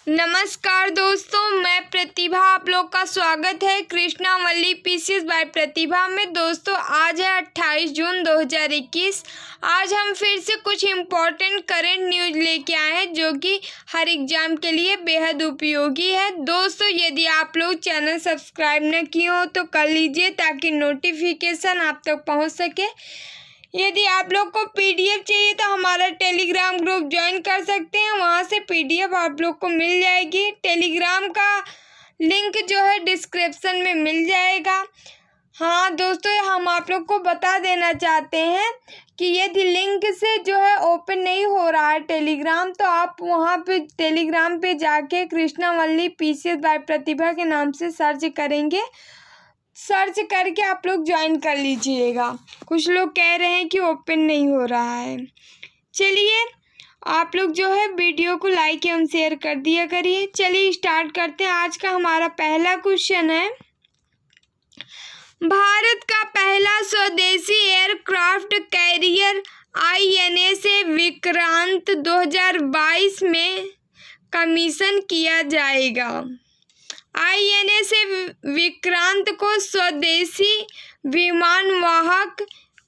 नमस्कार दोस्तों, मैं प्रतिभा। आप लोग का स्वागत है कृष्णावल्ली पीसीएस बाय प्रतिभा में। दोस्तों आज है 28 जून 2021। आज हम फिर से कुछ इम्पोर्टेंट करंट न्यूज लेके आए हैं जो कि हर एग्जाम के लिए बेहद उपयोगी है। दोस्तों यदि आप लोग चैनल सब्सक्राइब न किए हो तो कर लीजिए ताकि नोटिफिकेशन आप तक पहुंच सके। यदि आप लोग को पीडीएफ चाहिए तो हमारा टेलीग्राम ग्रुप ज्वाइन कर सकते हैं, वहाँ से पीडीएफ आप लोग को मिल जाएगी। टेलीग्राम का लिंक जो है डिस्क्रिप्शन में मिल जाएगा। हाँ दोस्तों, हम आप लोग को बता देना चाहते हैं कि यदि लिंक से जो है ओपन नहीं हो रहा है टेलीग्राम, तो आप वहाँ पे टेलीग्राम पे जाके कृष्णावल्ली पीसीएस बाय प्रतिभा के नाम से सर्च करेंगे। सर्च करके आप लोग ज्वाइन कर लीजिएगा। कुछ लोग कह रहे हैं कि ओपन नहीं हो रहा है। चलिए आप लोग जो है वीडियो को लाइक एवं शेयर कर दिया करिए। चलिए स्टार्ट करते हैं। आज का हमारा पहला क्वेश्चन है, भारत का पहला स्वदेशी एयरक्राफ्ट कैरियर INS विक्रांत 2022 में कमीशन किया जाएगा। INS विक्रांत को स्वदेशी विमानवाहक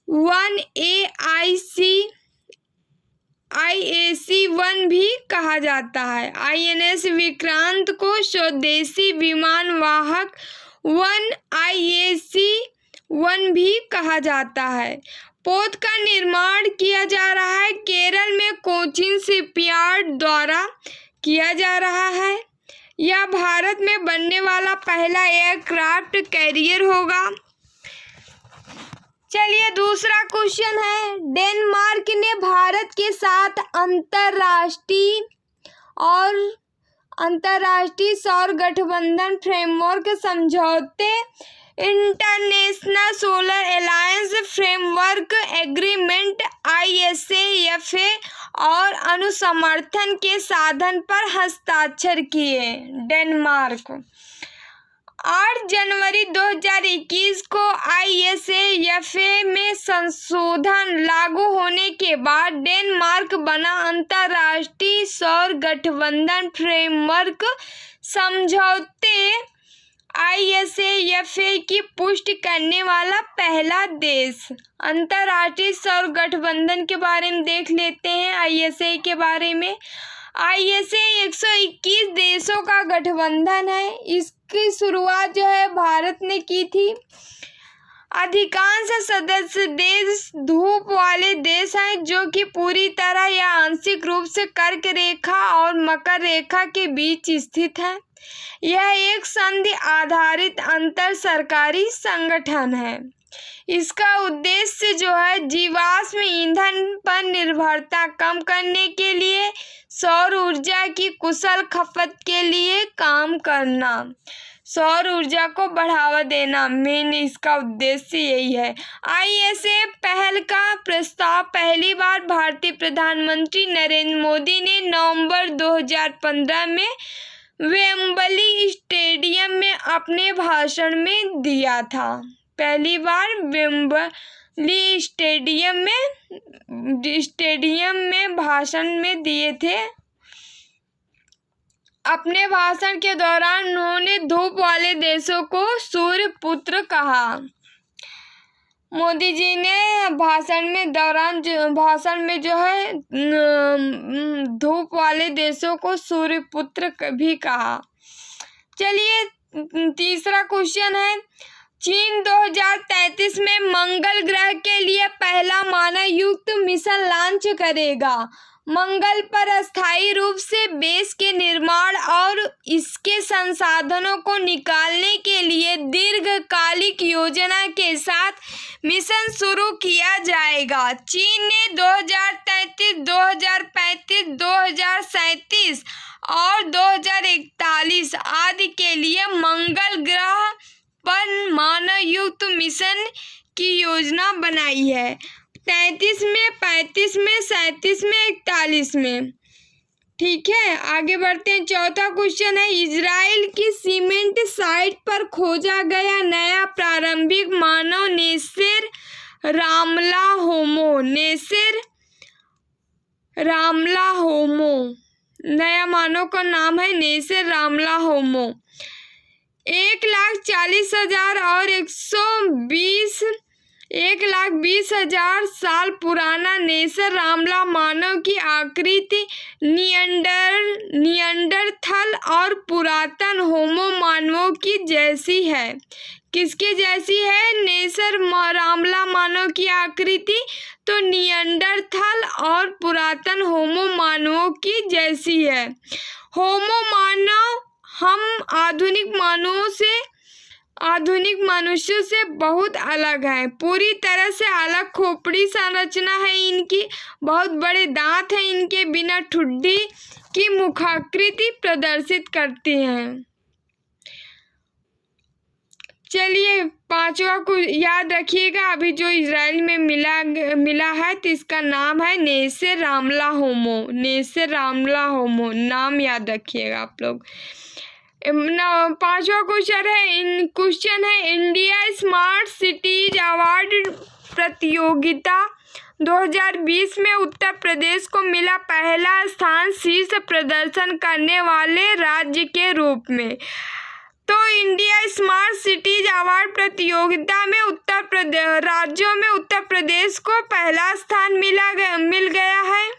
1AIC-1 भी कहा जाता है। INS विक्रांत को स्वदेशी विमानवाहक 1AIC-1 भी कहा जाता है। पोत का निर्माण किया जा रहा है केरल में कोचीन शिपयार्ड द्वारा किया जा रहा है। यह भारत में बनने वाला पहला एयरक्राफ्ट कैरियर होगा। चलिए दूसरा क्वेश्चन है, डेनमार्क ने भारत के साथ अंतर्राष्ट्रीय सौर गठबंधन फ्रेमवर्क समझौते international solar alliance framework agreement ISAFA और अनुसमर्थन के साधन पर हस्ताक्षर किए। डेनमार्क 8 जनवरी 2021 को ISAFA में संशोधन लागू होने के बाद डेनमार्क बना अंतर्राष्ट्रीय सौर गठबंधन फ्रेमवर्क समझौते ISAFA की पुष्टि करने वाला पहला देश। अंतर्राष्ट्रीय सौर गठबंधन के बारे में देख लेते हैं। ISA के बारे में, ISA 121 देशों का गठबंधन है। इसकी शुरुआत जो है भारत ने की थी। अधिकांश सदस्य देश धूप वाले देश हैं जो कि पूरी तरह या आंशिक रूप से कर्क रेखा और मकर रेखा के बीच स्थित है। यह एक संधि आधारित अंतर सरकारी संगठन है। इसका उद्देश्य जो है जीवाश्म ईंधन पर निर्भरता कम करने के लिए सौर ऊर्जा की कुशल खपत के लिए काम करना, सौर ऊर्जा को बढ़ावा देना, मेन इसका उद्देश्य यही है। ISA पहल का प्रस्ताव पहली बार भारतीय प्रधानमंत्री नरेंद्र मोदी ने नवंबर 2015 में वेम्बली स्टेडियम में अपने भाषण में दिया था। पहली बार वेम्बली स्टेडियम में भाषण में दिए थे। अपने भाषण के दौरान उन्होंने धूप वाले देशों को सूर्य पुत्र कहा। मोदी जी ने भाषण में जो है धूप वाले देशों को सूर्य पुत्र भी कहा। चलिए तीसरा क्वेश्चन है, चीन 2033 में मंगल ग्रह के लिए पहला मानव युक्त मिशन लॉन्च करेगा। मंगल पर अस्थायी रूप से बेस के निर्माण और इसके संसाधनों को निकालने के लिए दीर्घकालिक योजना के साथ मिशन शुरू किया जाएगा। चीन ने 2033, 2035, 2037 और 2041 आदि के लिए मंगल ग्रह पर मानव युक्त मिशन की योजना बनाई है। 33 में, 35 में, 37 में, 41 में। ठीक है, आगे बढ़ते हैं। चौथा क्वेश्चन है, इजराइल की सीमेंट साइट पर खोजा गया नया प्रारंभिक मानव नेसर रामला होमो नया मानव का नाम है नेसर रामला होमो। 1,40,000 और 1,20,000 साल पुराना नेसर रामला मानव की आकृति नियंडरथल और पुरातन होमो मानवों की जैसी है। किसके जैसी है नेसर रामला मानव की आकृति? तो नियंडरथल और पुरातन होमो मानवों की जैसी है। होमो मानव हम आधुनिक मनुष्यों से बहुत अलग है। पूरी तरह से अलग खोपड़ी संरचना है इनकी, बहुत बड़े दांत हैं इनके, बिना ठुड्डी की मुखाकृति प्रदर्शित करती हैं। चलिए 5वां को याद रखिएगा, अभी जो इजराइल में मिला है तो इसका नाम है नेसर रामला होमो। नेसर रामला होमो नाम याद रखिएगा आप लोग। 5वां क्वेश्चन है इंडिया स्मार्ट सिटीज अवार्ड प्रतियोगिता 2020 में उत्तर प्रदेश को मिला पहला स्थान शीर्ष प्रदर्शन करने वाले राज्य के रूप में। तो इंडिया स्मार्ट सिटीज अवार्ड प्रतियोगिता में राज्यों में उत्तर प्रदेश को पहला स्थान मिल गया है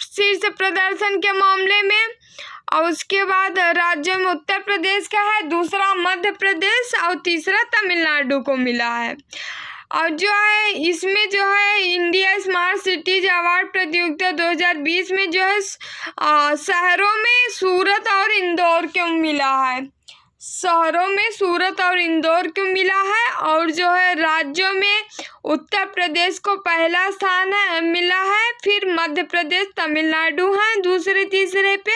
शीर्ष प्रदर्शन के मामले में। और उसके बाद राज्यों में उत्तर प्रदेश का है, दूसरा मध्य प्रदेश और तीसरा तमिलनाडु को मिला है। और जो है इसमें जो है इंडिया स्मार्ट सिटीज अवार्ड प्रतियोगिता 2020 में जो है शहरों में सूरत और इंदौर को मिला है। शहरों में सूरत और इंदौर को मिला है। और जो है राज्यों में उत्तर प्रदेश को पहला स्थान मिला है, फिर मध्य प्रदेश तमिलनाडु है दूसरे तीसरे पे,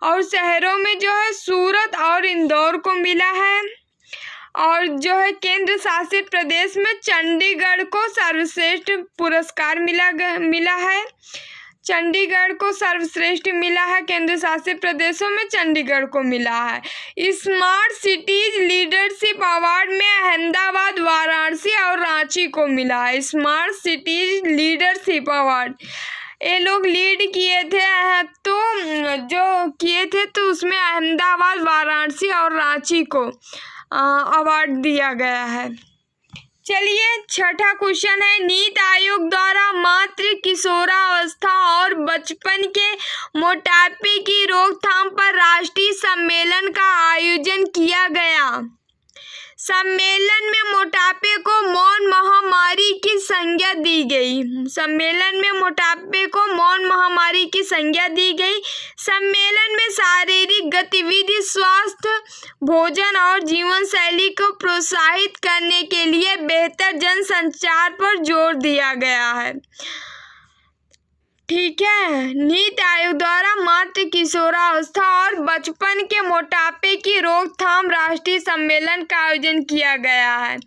और शहरों में जो है सूरत और इंदौर को मिला है। और जो है केंद्र शासित प्रदेश में चंडीगढ़ को सर्वश्रेष्ठ पुरस्कार मिला है। चंडीगढ़ को सर्वश्रेष्ठ मिला है, केंद्र शासित प्रदेशों में चंडीगढ़ को मिला है। स्मार्ट सिटीज लीडरशिप अवार्ड में अहमदाबाद, वाराणसी और रांची को मिला है। स्मार्ट सिटीज लीडरशिप अवार्ड ये लोग लीड किए थे, तो उसमें अहमदाबाद, वाराणसी और रांची को अवार्ड दिया गया है। चलिए 6वां क्वेश्चन है नीति आयोग द्वारा मातृ किशोरावस्था और बचपन के मोटापे की रोकथाम पर राष्ट्रीय सम्मेलन का आयोजन किया गया। सम्मेलन में मोटापे को मौन महामारी की संज्ञा दी गई। सम्मेलन में मोटापे को मौन महामारी की संज्ञा दी गई। सम्मेलन में शारीरिक गतिविधि, स्वास्थ्य, भोजन और जीवन शैली को प्रोत्साहित करने के लिए बेहतर जनसंचार पर जोर दिया गया है। ठीक है, नीति आयोग द्वारा मातृ किशोरावस्था और बचपन के मोटापे की रोकथाम राष्ट्रीय सम्मेलन का आयोजन किया गया है।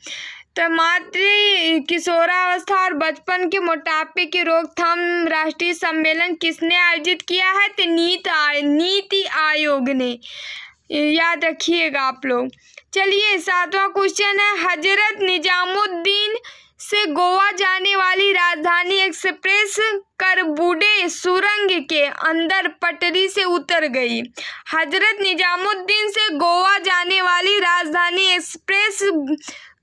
तो मातृ किशोरावस्था और बचपन के मोटापे की रोकथाम राष्ट्रीय सम्मेलन किसने आयोजित किया है? तो नीति आयोग ने, याद रखिएगा आप लोग। चलिए 7वां क्वेश्चन है हजरत निजामुद्दीन से गोवा जाने वाली राजधानी एक्सप्रेस करबुडे सुरंग के अंदर पटरी से उतर गई। हजरत निजामुद्दीन से गोवा जाने वाली राजधानी एक्सप्रेस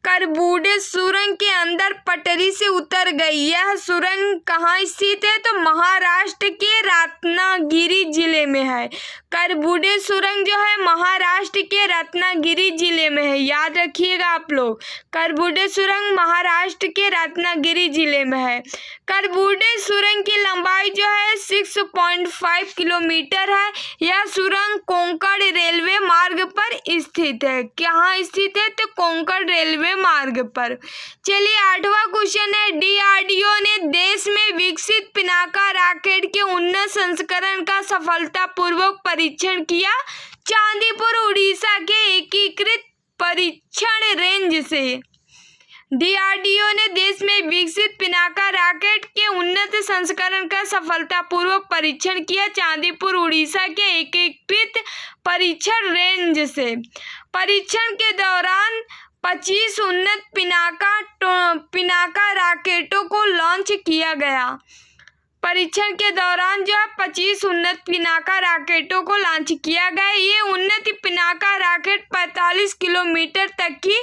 करबुडे सुरंग के अंदर पटरी से उतर गई। यह सुरंग कहाँ स्थित है? तो महाराष्ट्र के रत्नागिरी जिले में है। करबुडे सुरंग जो है महाराष्ट्र के रत्नागिरी जिले में है, याद रखिएगा आप लोग। करबुडे सुरंग महाराष्ट्र के रत्नागिरी जिले में है। करबुडे सुरंग की लंबाई जो है 6.5 किलोमीटर है। यह सुरंग कोंकण रेलवे मार्ग पर स्थित है। कहाँ स्थित है? तो कोंकण रेलवे मार्ग पर। चलिए 8वां क्वेश्चन है डीआरडीओ ने देश में विकसित पिनाका रॉकेट के उन्नत संस्करण का सफलतापूर्वक परीक्षण किया। चांदीपुर उड़ीसा के एकीकृत परीक्षण रेंज से डीआरडीओ ने देश में विकसित पिनाका रॉकेट के उन्नत संस्करण का सफलतापूर्वक परीक्षण किया। चांदीपुर उड़ीसा के एकीकृत परीक्षण रेंज से परीक्षण के दौरान 25 उन्नत पिनाका रॉकेटों को लॉन्च किया गया। परीक्षण के दौरान जो है 25 उन्नत पिनाका रॉकेटों को लॉन्च किया गया। ये उन्नत पिनाका रॉकेट 45 किलोमीटर तक की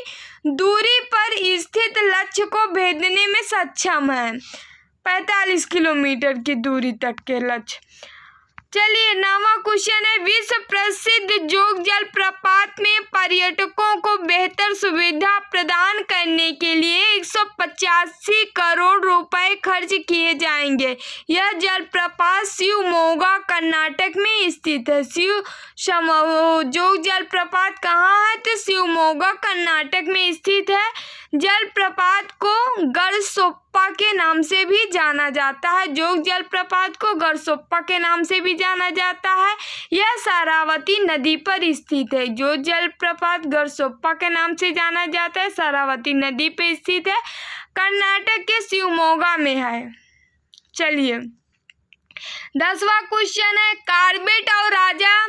दूरी पर स्थित लक्ष्य को भेदने में सक्षम है। 45 किलोमीटर की दूरी तक के लक्ष्य। चलिए 9वां क्वेश्चन है, विश्व प्रसिद्ध जोग जलप्रपात में पर्यटकों को बेहतर सुविधा प्रदान करने के लिए 185 करोड़ रुपए खर्च किए जाएंगे। यह जलप्रपात शिवमोगा कर्नाटक में स्थित है। जोग जलप्रपात कहाँ है? तो शिवमोगा कर्नाटक में स्थित है। जलप्रपात को गढ़सोप्पा के नाम से भी जाना जाता है। जोग जलप्रपात को गढ़सोप्पा के नाम से भी जाना जाता है। यह शरावती नदी पर स्थित है। जो जलप्रपात गढ़सोप्पा के नाम से जाना जाता है, शरावती नदी पर स्थित है, कर्नाटक के शिवमोगा में है। चलिए 10वां क्वेश्चन है, कार्बेट और राजा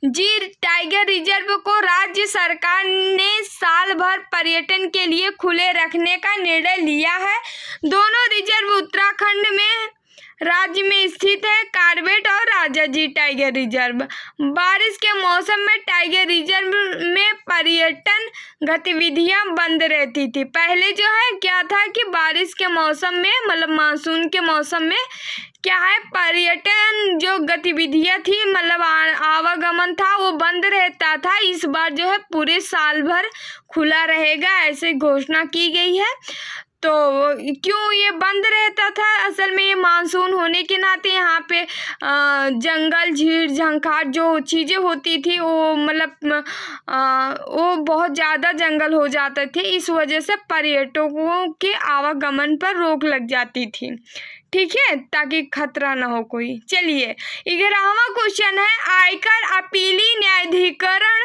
जी टाइगर रिजर्व को राज्य सरकार ने साल भर पर्यटन के लिए खुले रखने का निर्णय लिया है। दोनों रिजर्व उत्तराखंड में राज्य में स्थित है। कार्बेट और राजा जी टाइगर रिजर्व बारिश के मौसम में टाइगर रिजर्व में पर्यटन गतिविधियां बंद रहती थी। पहले जो है क्या था कि बारिश के मौसम में मतलब मानसून के मौसम में क्या है, पर्यटन जो गतिविधियां थी मतलब आवागमन था वो बंद रहता था। इस बार जो है पूरे साल भर खुला रहेगा, ऐसे घोषणा की गई है। तो क्यों ये बंद रहता था? असल में ये मानसून होने के नाते यहाँ पे जंगल, झील, झंखार जो चीज़ें होती थी वो मतलब वो बहुत ज़्यादा जंगल हो जाते थे। इस वजह से पर्यटकों के आवागमन पर रोक लग जाती थी, ठीक है, ताकि खतरा ना हो कोई। चलिए 11वां क्वेश्चन है, आयकर अपीली न्यायाधिकरण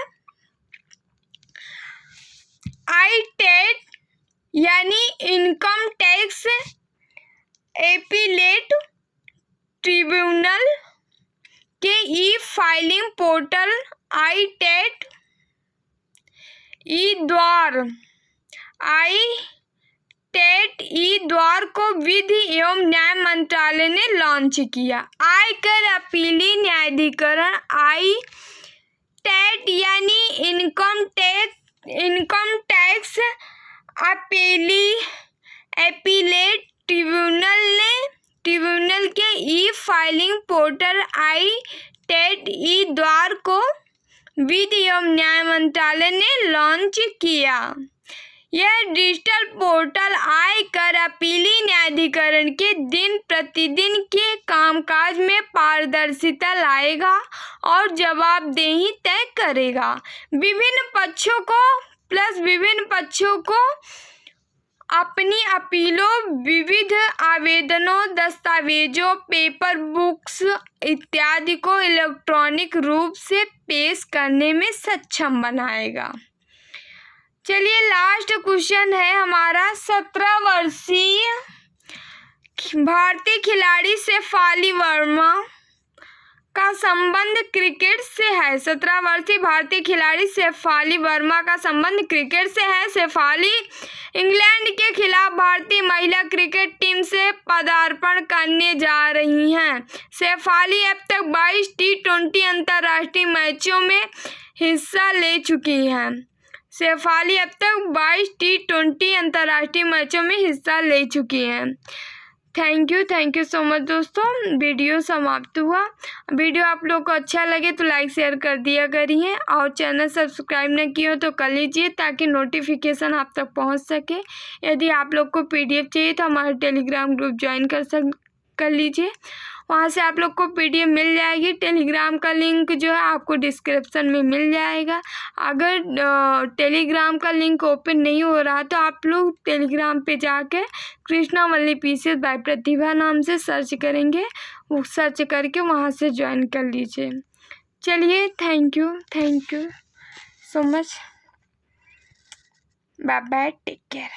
आईटेट यानी इनकम टैक्स एपीलेट ट्रिब्यूनल के ई फाइलिंग पोर्टल आईटेट ई द्वार को विधि एवं न्याय मंत्रालय ने लॉन्च किया। आयकर अपीली न्यायाधिकरण आईटेट यानी इनकम टैक्स अपीलेट ट्रिब्यूनल के ई फाइलिंग पोर्टल आईटेट ई द्वार को विधि एवं न्याय मंत्रालय ने लॉन्च किया। यह डिजिटल पोर्टल आयकर अपीली न्यायाधिकरण के दिन प्रतिदिन के कामकाज में पारदर्शिता लाएगा और जवाबदेही तय करेगा। विभिन्न पक्षों को अपनी अपीलों, विविध आवेदनों, दस्तावेजों, पेपर बुक्स इत्यादि को इलेक्ट्रॉनिक रूप से पेश करने में सक्षम बनाएगा। चलिए लास्ट क्वेश्चन है हमारा, 17 वर्षीय भारतीय खिलाड़ी शेफाली वर्मा का संबंध क्रिकेट से है। 17 वर्षीय भारतीय खिलाड़ी शेफाली वर्मा का संबंध क्रिकेट से है। शेफाली इंग्लैंड के खिलाफ भारतीय महिला क्रिकेट टीम से पदार्पण करने जा रही हैं। शेफाली अब तक 22 टी20 अंतर्राष्ट्रीय मैचों में हिस्सा ले चुकी हैं। शेफाली अब तक 22 टी20 अंतर्राष्ट्रीय मैचों में हिस्सा ले चुकी हैं। थैंक यू सो मच दोस्तों। वीडियो समाप्त हुआ। वीडियो आप लोग को अच्छा लगे तो लाइक शेयर कर दिया करिए और चैनल सब्सक्राइब न किए हो तो कर लीजिए ताकि नोटिफिकेशन आप तक पहुंच सके। यदि आप लोग को पीडीएफ चाहिए तो हमारे टेलीग्राम ग्रुप ज्वाइन कर लीजिए, वहाँ से आप लोग को पीडीएफ मिल जाएगी। टेलीग्राम का लिंक जो है आपको डिस्क्रिप्शन में मिल जाएगा। अगर टेलीग्राम का लिंक ओपन नहीं हो रहा तो आप लोग टेलीग्राम पे जाके कृष्णा मल्ली पीसीएस बाय प्रतिभा नाम से सर्च करेंगे, वो सर्च करके वहाँ से ज्वाइन कर लीजिए। चलिए thank you so much. Bye bye, take care.